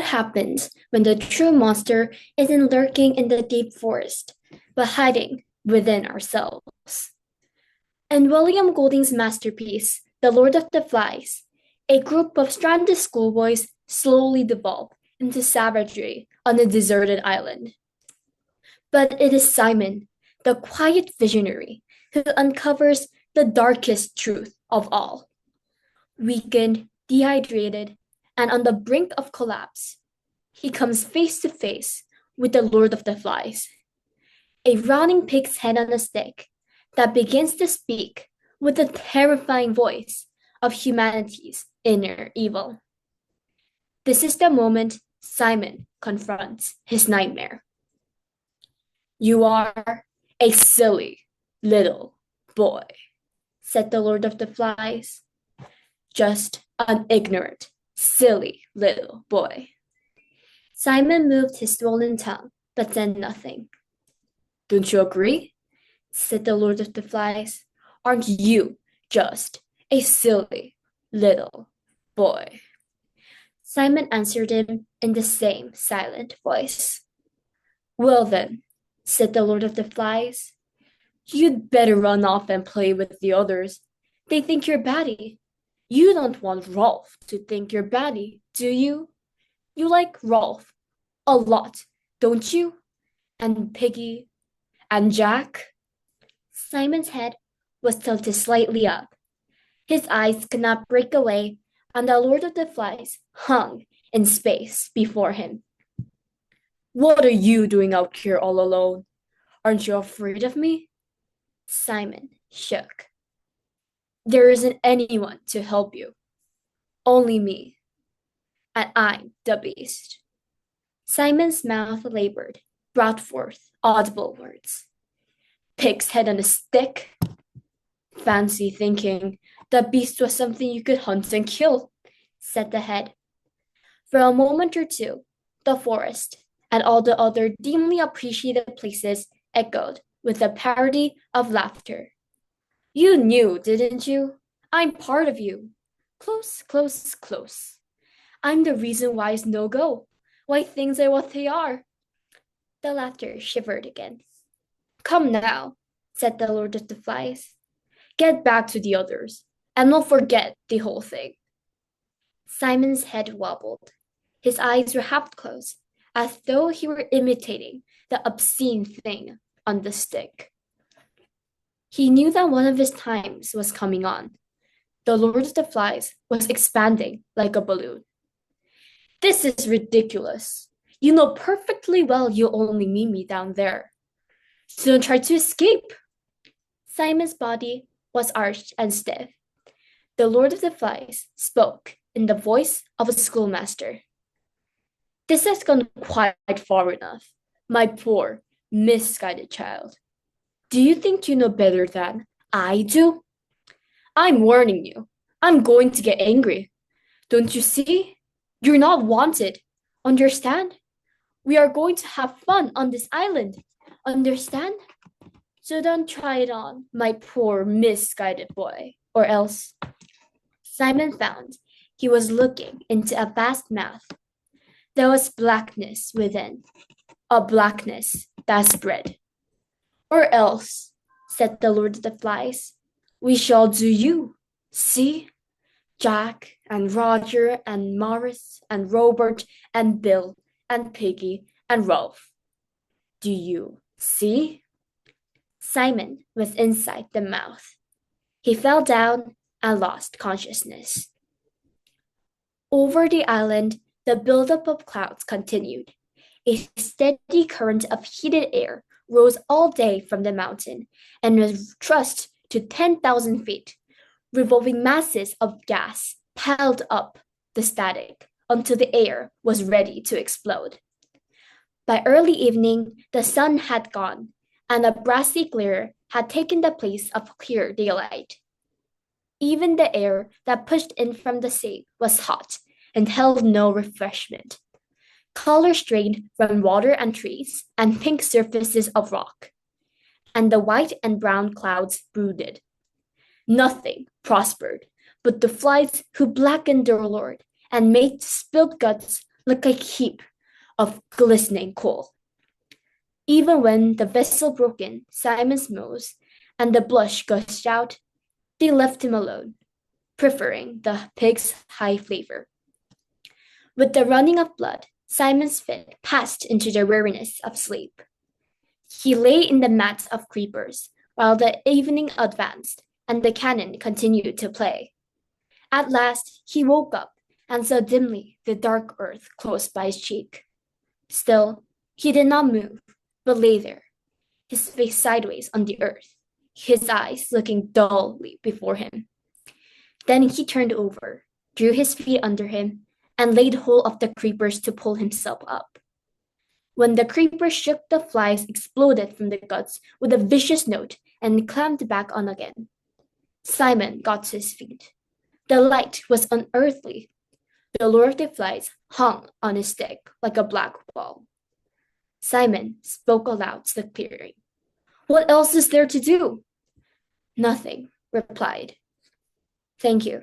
happens when the true monster isn't lurking in the deep forest, but hiding within ourselves? In William Golding's masterpiece, The Lord of the Flies, a group of stranded schoolboys slowly devolve into savagery on a deserted island. But it is Simon, the quiet visionary, who uncovers the darkest truth of all. Weakened, dehydrated, and on the brink of collapse, he comes face to face with the Lord of the Flies, a running pig's head on a stick that begins to speak with the terrifying voice of humanity's inner evil. This is the moment Simon confronts his nightmare. "You are a silly little boy," said the Lord of the Flies. "Just an ignorant, silly little boy." Simon moved his swollen tongue, but said nothing. "Don't you agree?" said the Lord of the Flies. "Aren't you just a silly little boy?" Simon answered him in the same silent voice. "Well then," said the Lord of the Flies, "you'd better run off and play with the others. They think you're batty. You don't want Rolf to think you're batty, do you? You like Rolf a lot, don't you? And Piggy and Jack?" Simon's head was tilted slightly up. His eyes could not break away, and the Lord of the Flies hung in space before him. "What are you doing out here all alone? Aren't you afraid of me?" Simon shook. "There isn't anyone to help you. Only me. And I'm the beast." Simon's mouth labored, brought forth audible words. "Pig's head on a stick? Fancy thinking the beast was something you could hunt and kill," said the head. For a moment or two, the forest and all the other dimly appreciated places echoed with a parody of laughter. "You knew, didn't you? I'm part of you. Close, close, close. I'm the reason why it's no go, why things are what they are." The laughter shivered again. "Come now," said the Lord of the Flies. "Get back to the others, and we'll forget the whole thing." Simon's head wobbled. His eyes were half closed, as though he were imitating the obscene thing on the stick. He knew that one of his times was coming on. The Lord of the Flies was expanding like a balloon. "This is ridiculous. You know perfectly well you'll only meet me down there. So don't try to escape." Simon's body was arched and stiff. The Lord of the Flies spoke in the voice of a schoolmaster. "This has gone quite far enough, my poor, misguided child. Do you think you know better than I do? I'm warning you. I'm going to get angry. Don't you see? You're not wanted. Understand? We are going to have fun on this island. Understand? So don't try it on, my poor misguided boy, or else." Simon found he was looking into a vast mouth. There was blackness within, a blackness that spread. "Or else," said the Lord of the Flies, "we shall do you. See? Jack and Roger and Morris and Robert and Bill and Piggy and Rolf. Do you see?" Simon was inside the mouth. He fell down and lost consciousness. Over the island, the buildup of clouds continued. A steady current of heated air rose all day from the mountain and was thrust to 10,000 feet. Revolving masses of gas piled up the static until the air was ready to explode. By early evening, the sun had gone, and a brassy glare had taken the place of clear daylight. Even the air that pushed in from the sea was hot and held no refreshment. Color strained from water and trees and pink surfaces of rock, and the white and brown clouds brooded. Nothing prospered but the flies who blackened their lord and made spilled guts like a heap of glistening coal. Even when the vessel broke in Simon's nose and the blood gushed out, they left him alone, preferring the pig's high flavor. With the running of blood, Simon's fit passed into the weariness of sleep. He lay in the mats of creepers while the evening advanced and the cannon continued to play. At last he woke up and saw dimly the dark earth close by his cheek. Still, he did not move, but lay there, his face sideways on the earth, his eyes looking dully before him. Then he turned over, drew his feet under him, and laid hold of the creepers to pull himself up. When the creeper shook, the flies exploded from the guts with a vicious note and climbed back on again. Simon got to his feet. The light was unearthly. The lure of the flies hung on his stick like a black ball. Simon spoke aloud, superior. "What else is there to do?" "Nothing," replied. "Thank you."